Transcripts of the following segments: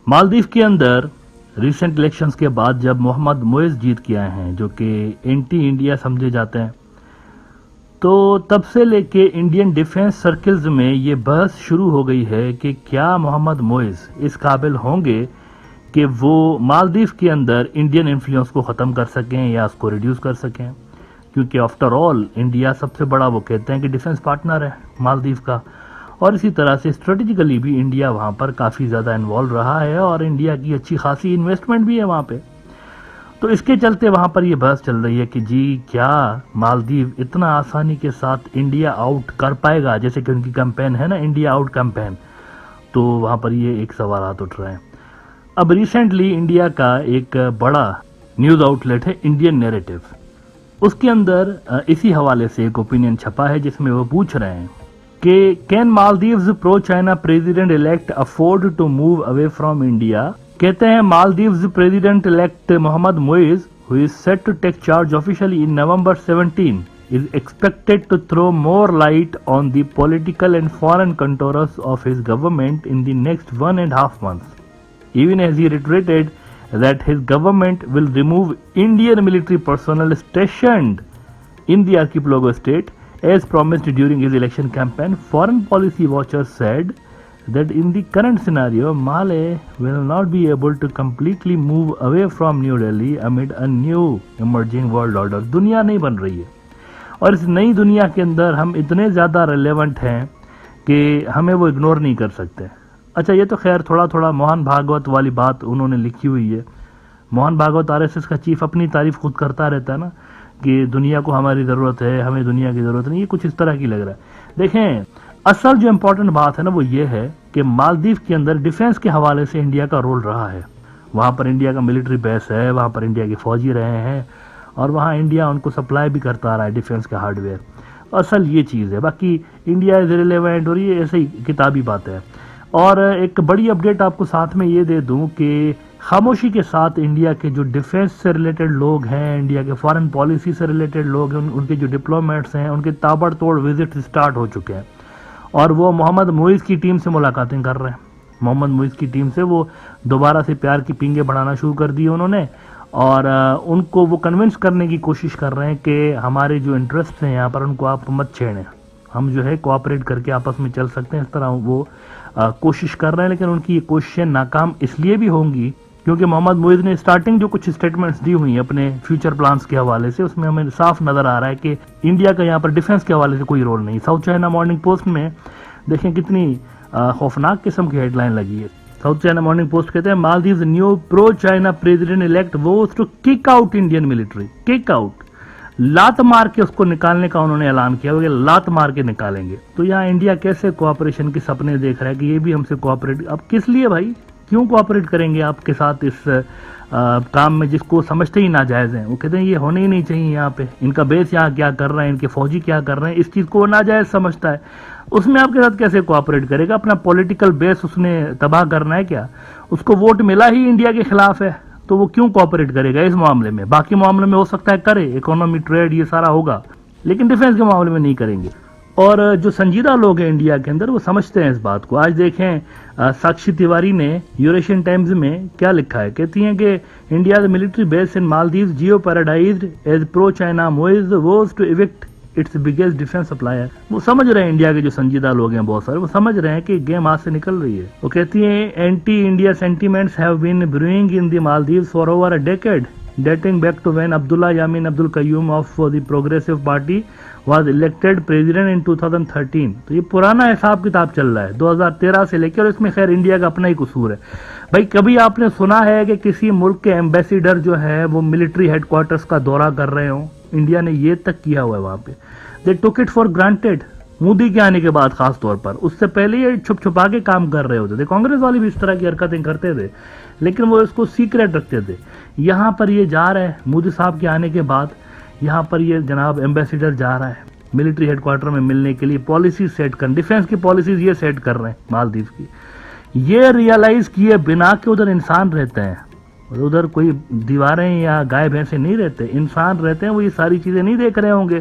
मालदीव के अंदर recent elections के बाद जब मोहम्मद मोइज जीत के आए हैं, जो कि एंटी इंडिया समझे जाते हैं, तो तब से लेके इंडियन डिफेंस सर्कल्स में ये बहस शुरू हो गई है कि क्या मोहम्मद मोइज इस काबिल होंगे कि वो मालदीव के अंदर इंडियन इन्फ्लुएंस को ख़त्म कर सकें या उसको रिड्यूस कर सकें, क्योंकि आफ्टर ऑल इंडिया सबसे बड़ा वो कहते हैं कि डिफेंस पार्टनर है मालदीव का, और इसी तरह से स्ट्रेटेजिकली भी इंडिया वहाँ पर काफ़ी ज़्यादा इन्वॉल्व रहा है और इंडिया की अच्छी खासी इन्वेस्टमेंट भी है वहाँ पे। तो इसके चलते वहाँ पर ये बहस चल रही है कि जी क्या मालदीव इतना आसानी के साथ इंडिया आउट कर पाएगा, जैसे कि उनकी कैंपेन है ना, इंडिया आउट कैंपेन। तो वहाँ पर ये एक सवालात उठ रहे हैं। अब रिसेंटली इंडिया का एक बड़ा न्यूज़ आउटलेट है इंडियन नैरेटिव, उसके अंदर इसी हवाले से एक ओपिनियन छपा है जिसमें वो पूछ रहे हैं कि can Maldives pro China president elect afford to move away from India. कहते हैं Maldives president elect Mohamed Muizzu, who is set to take charge officially in November 17, is expected to throw more light on the political and foreign contours of his government in the next 1.5 months, even as he reiterated that his government will remove Indian military personnel stationed in the archipelago state as promised during his election campaign. Foreign policy watchers said that in the current scenario, Male will not be able to completely move away from New Delhi amid a new emerging world order. दुनिया नहीं बन रही है और इस नई दुनिया के अंदर हम इतने ज़्यादा रेलेवेंट हैं कि हमें वो इग्नोर नहीं कर सकते। अच्छा, ये तो खैर थोड़ा थोड़ा मोहन भागवत वाली बात उन्होंने लिखी हुई है। मोहन भागवत आरएसएस का चीफ अपनी तारीफ खुद करता रहता है ना कि दुनिया को हमारी ज़रूरत है, हमें दुनिया की ज़रूरत नहीं। ये कुछ इस तरह की लग रहा है। देखें, असल जो इम्पोर्टेंट बात है ना वो ये है कि मालदीव के अंदर डिफेंस के हवाले से इंडिया का रोल रहा है। वहाँ पर इंडिया का मिलिट्री बेस है, वहाँ पर इंडिया के फौजी रहे हैं और वहाँ इंडिया उनको सप्लाई भी करता रहा है डिफेंस का हार्डवेयर। असल ये चीज़ है, बाकी इंडिया इज रिलेवेंट और ये ऐसे ही किताबी बात है। और एक बड़ी अपडेट आपको साथ में ये दे दूं कि खामोशी के साथ इंडिया के जो डिफेंस से रिलेटेड लोग हैं, इंडिया के फॉरेन पॉलिसी से रिलेटेड लोग हैं, उनके जो डिप्लोमेट्स हैं, उनके ताबड़तोड़ विजिट स्टार्ट हो चुके हैं और वो मोहम्मद मोइज की टीम से मुलाकातें कर रहे हैं। मोहम्मद मोइज की टीम से वो दोबारा से प्यार की पिंगे बढ़ाना शुरू कर दी उन्होंने और उनको वो कन्विंस करने की कोशिश कर रहे हैं कि हमारे जो इंटरेस्ट हैं यहाँ पर उनको आप मत छेड़ें, हम जो है कोऑपरेट करके आपस में चल सकते हैं। इस तरह वो कोशिश कर रहे हैं, लेकिन उनकी ये कोशिशें नाकाम इसलिए भी होंगी क्योंकि मोहम्मद मोइज ने स्टार्टिंग जो कुछ स्टेटमेंट्स दी हुई हैं अपने फ्यूचर प्लान्स के हवाले से, उसमें हमें साफ नजर आ रहा है कि इंडिया का यहाँ पर डिफेंस के हवाले से कोई रोल नहीं। साउथ चाइना मॉर्निंग पोस्ट में देखें कितनी खौफनाक किस्म की हेडलाइन लगी है। साउथ चाइना मॉर्निंग पोस्ट कहते हैं Maldives new pro China president elect was to kick out Indian military. Kick out, लात मार के उसको निकालने का उन्होंने ऐलान किया कि लात मार के निकालेंगे। तो यहाँ इंडिया कैसे कोऑपरेशन के सपने देख रहा है कि ये भी हमसे कोऑपरेट, अब किस लिए भाई, क्यों कोऑपरेट करेंगे आपके साथ इस काम में जिसको समझते ही नाजायज हैं। वो कहते हैं ये होने ही नहीं चाहिए, यहाँ पे इनका बेस यहाँ क्या कर रहे हैं, इनके फौजी क्या कर रहे हैं, इस चीज को वो नाजायज समझता है। उसमें आपके साथ कैसे कोऑपरेट करेगा? अपना पॉलिटिकल बेस उसने तबाह करना है क्या? उसको वोट मिला ही इंडिया के खिलाफ है, तो वो क्यों कोऑपरेट करेगा इस मामले में? बाकी मामले में हो सकता है करे, इकोनॉमी, ट्रेड, ये सारा होगा, लेकिन डिफेंस के मामले में नहीं करेंगे। और जो संजीदा लोग हैं इंडिया के अंदर वो समझते हैं इस बात को। आज देखें साक्षी तिवारी ने यूरेशियन टाइम्स में क्या लिखा है, कहती हैं कि India military base in Maldives jeopardised as pro China Muizzu vows to evict its biggest defence supplier. वो समझ रहे हैं, इंडिया के जो संजीदा लोग हैं बहुत सारे, वो समझ रहे हैं कि गेम हाथ से निकल रही है। वो कहती हैं anti India sentiments have been brewing in the Maldives for over a decade, dating back to when Abdullah Yamin Abdul Qayyum of the Progressive Party was elected president in 2013। तो ये पुराना हिसाब किताब चल रहा है 2013 से लेकर, और इसमें खैर इंडिया का अपना ही कसूर है। भाई कभी आपने सुना है कि किसी मुल्क के एम्बेसिडर जो है वो मिलिट्री हेडक्वार्टर्स का दौरा कर रहे हो? इंडिया ने ये तक किया हुआ है वहां पे। They took it for granted, Modi के आने के बाद खास तौर पर। उससे पहले ये छुप छुपा के काम कर रहे होते थे, कांग्रेस वाले भी इस तरह की हरकतें करते थे, लेकिन वो इसको सीक्रेट रखते थे। यहाँ पर ये जा रहा है मोदी साहब के आने के बाद, यहाँ पर ये जनाब एम्बेसिडर जा रहा है मिलिट्री हेडक्वार्टर में मिलने के लिए, पॉलिसी सेट कर, डिफेंस की पॉलिसीज ये सेट कर रहे हैं मालदीव की। ये रियलाइज किए बिना कि उधर इंसान रहते हैं, उधर कोई दीवारें या गाय भैंसे नहीं रहते, इंसान रहते हैं। वो ये सारी चीजें नहीं देख रहे होंगे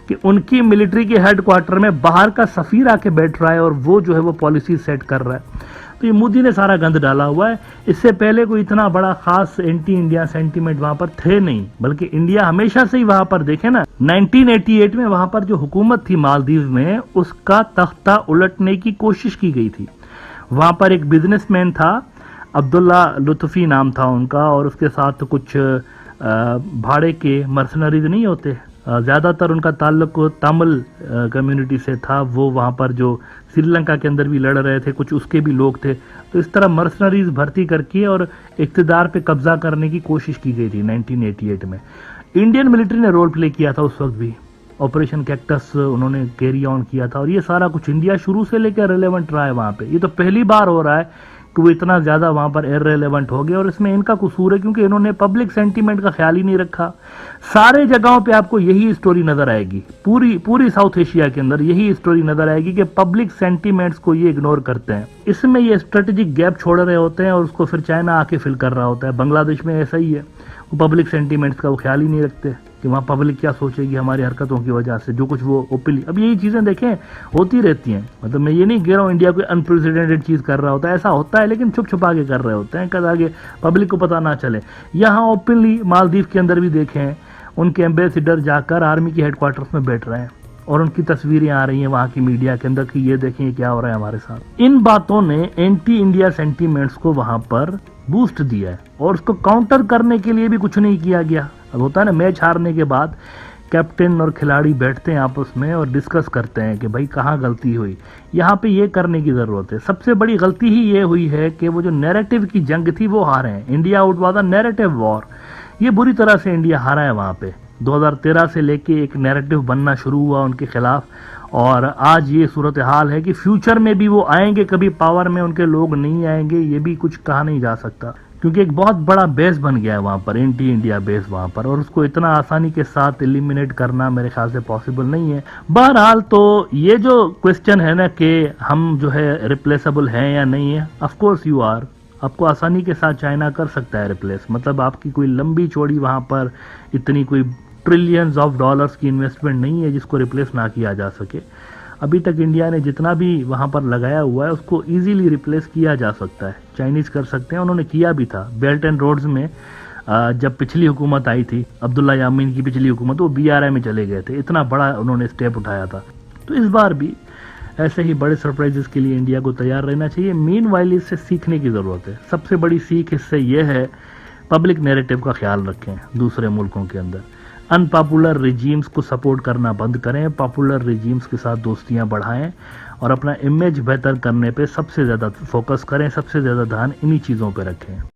कि उनकी मिलिट्री के हेडक्वार्टर में बाहर का सफीर आके बैठ रहा है और वो जो है वो पॉलिसी सेट कर रहा है। तो ये मोदी ने सारा गंद डाला हुआ है। इससे पहले कोई इतना बड़ा खास एंटी इंडिया सेंटीमेंट वहां पर थे नहीं, बल्कि इंडिया हमेशा से ही वहां पर, देखे ना 1988 में वहां पर जो हुकूमत थी मालदीव में, उसका तख्ता उलटने की कोशिश की गई थी। वहां पर एक बिजनेसमैन था, अब्दुल्ला लुत्फी नाम था उनका, और उसके साथ कुछ भाड़े के मर्सनरीज नहीं होते, ज़्यादातर उनका ताल्लुक तमिल कम्युनिटी से था। वो वहाँ पर जो श्रीलंका के अंदर भी लड़ रहे थे, कुछ उसके भी लोग थे। तो इस तरह मर्सनरीज भर्ती करके और इक़्तिदार पे कब्जा करने की कोशिश की गई थी 1988 में। इंडियन मिलिट्री ने रोल प्ले किया था उस वक्त भी, ऑपरेशन कैक्टस उन्होंने कैरी ऑन किया था, और ये सारा कुछ इंडिया शुरू से लेकर रिलेवेंट रहा है वहाँ पे। ये तो पहली बार हो रहा है कि वो इतना ज़्यादा वहाँ पर इररिलेवेंट हो गया, और इसमें इनका कसूर है क्योंकि इन्होंने पब्लिक सेंटीमेंट का ख्याल ही नहीं रखा। सारे जगहों पे आपको यही स्टोरी नजर आएगी, पूरी साउथ एशिया के अंदर यही स्टोरी नजर आएगी कि पब्लिक सेंटीमेंट्स को ये इग्नोर करते हैं। इसमें ये स्ट्रेटेजिक गैप छोड़ रहे होते हैं और उसको फिर चाइना आके फिल कर रहा होता है। बांग्लादेश में ऐसा ही है, वो पब्लिक सेंटीमेंट्स का वो ख्याल ही नहीं रखते कि वहाँ पब्लिक क्या सोचेगी हमारी हरकतों की वजह से, जो कुछ वो ओपनली। अब यही चीज़ें देखें होती रहती हैं, मतलब मैं ये नहीं कह रहा हूँ इंडिया कोई अनप्रेसिडेंटेड चीज़ कर रहा होता है, ऐसा होता है, लेकिन छुप छुपा के कर रहे होते हैं कद आगे पब्लिक को पता ना चले। यहाँ ओपनली मालदीव के अंदर भी देखें, उनके एम्बेसडर जाकर आर्मी के हेडक्वार्टर्स में बैठ रहे हैं और उनकी तस्वीरें आ रही हैं वहाँ की मीडिया के अंदर कि ये देखें क्या हो रहा है हमारे साथ। इन बातों ने एंटी इंडिया सेंटीमेंट्स को वहाँ पर बूस्ट दिया है, और उसको काउंटर करने के लिए भी कुछ नहीं किया गया। अब होता है ना, मैच हारने के बाद कैप्टन और खिलाड़ी बैठते हैं आपस में और डिस्कस करते हैं कि भाई कहाँ गलती हुई। यहाँ पे ये करने की ज़रूरत है। सबसे बड़ी गलती ही ये हुई है कि वो जो नैरेटिव की जंग थी वो हारे हैं। India out was a narrative war, ये बुरी तरह से इंडिया हारा है वहाँ पे। 2013 से लेके एक नैरेटिव बनना शुरू हुआ उनके खिलाफ, और आज ये सूरत हाल है कि फ्यूचर में भी वो आएंगे, कभी पावर में उनके लोग नहीं आएंगे, ये भी कुछ कहा नहीं जा सकता, क्योंकि एक बहुत बड़ा बेस बन गया है वहाँ पर, एंटी इंडिया बेस वहाँ पर, और उसको इतना आसानी के साथ एलिमिनेट करना मेरे ख्याल से पॉसिबल नहीं है। बहरहाल तो ये जो क्वेश्चन है ना कि हम जो है रिप्लेसेबल हैं या नहीं है, ऑफ कोर्स यू आर। आपको आसानी के साथ चाइना कर सकता है रिप्लेस, मतलब आपकी कोई लंबी चौड़ी वहाँ पर इतनी कोई ट्रिलियंस ऑफ डॉलर्स की इन्वेस्टमेंट नहीं है जिसको रिप्लेस ना किया जा सके। अभी तक इंडिया ने जितना भी वहाँ पर लगाया हुआ है उसको इजीली रिप्लेस किया जा सकता है, चाइनीज कर सकते हैं, उन्होंने किया भी था। बेल्ट एंड रोड्स में जब पिछली हुकूमत आई थी, अब्दुल्ला यामीन की पिछली हुकूमत, वो BRI में चले गए थे, इतना बड़ा उन्होंने स्टेप उठाया था। तो इस बार भी ऐसे ही बड़े सरप्राइजेस के लिए इंडिया को तैयार रहना चाहिए। मीनवाइल इससे सीखने की ज़रूरत है। सबसे बड़ी सीख इससे यह है, पब्लिक नैरेटिव का ख्याल रखें दूसरे मुल्कों के अंदर। अनपॉपुलर रिजीम्स को सपोर्ट करना बंद करें, पॉपुलर रिजीम्स के साथ दोस्तियां बढ़ाएं और अपना इमेज बेहतर करने पे सबसे ज़्यादा फोकस करें, सबसे ज़्यादा ध्यान इन्हीं चीज़ों पे रखें।